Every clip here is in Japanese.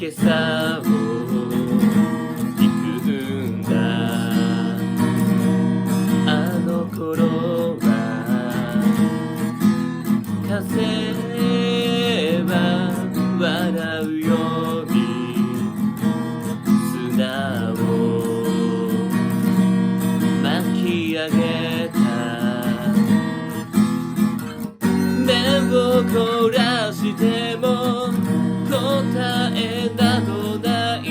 今朝を行くんだ。あの頃は風は笑うように砂を巻き上げた。目を凝らしても答えなどない。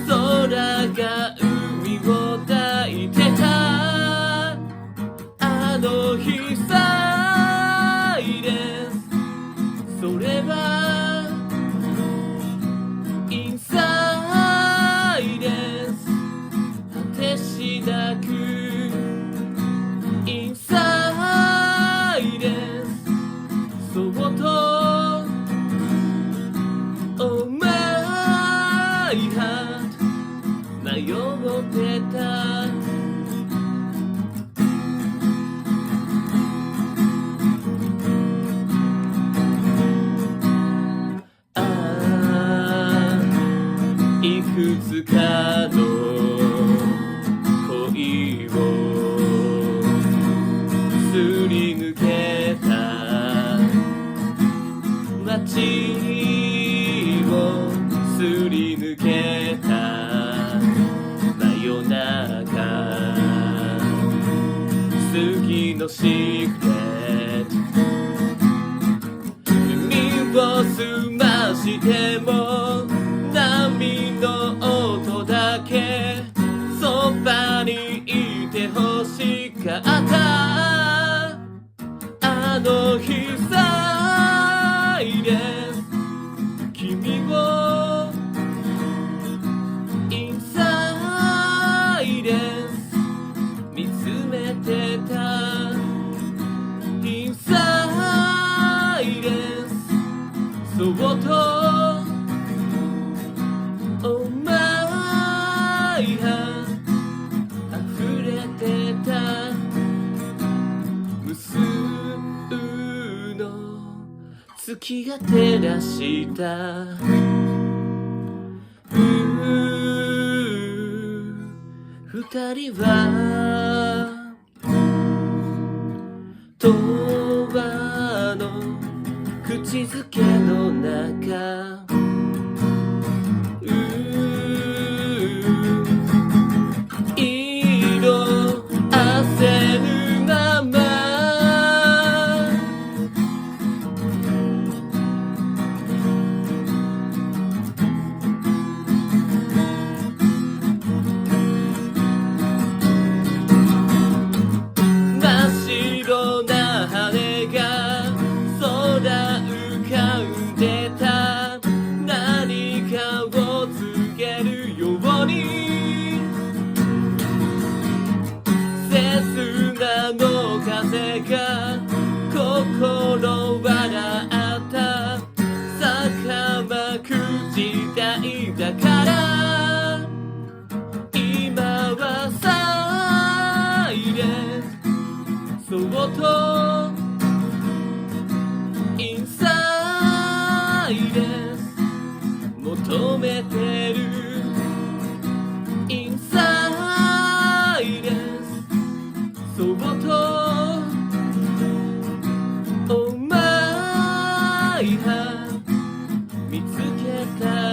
空が海を抱いてた。あの日サイレンス、それはインサイレンス。果てしなくインサイレンス。そっとOh my heart 迷ってた。いくつかの恋をすり抜けた。街をすり抜けた。真夜中次のシークレット。耳を澄ましても波の音だけ。そばにいてほしかった。あの日サイレンス、君をインサイレンス見つめてた。インサイレンス、そっとOh my heart 溢れてた。無数の月が照らした二人は永遠の口づけの中。色あせぬまま真っ白な羽が空浮かんでた。何かを告げるように切なの風が心笑った。坂巻く時代だから今はサイレンス。そっとインサイレンス求めてる。インサイレンス、そっと Oh my heart 見つけた。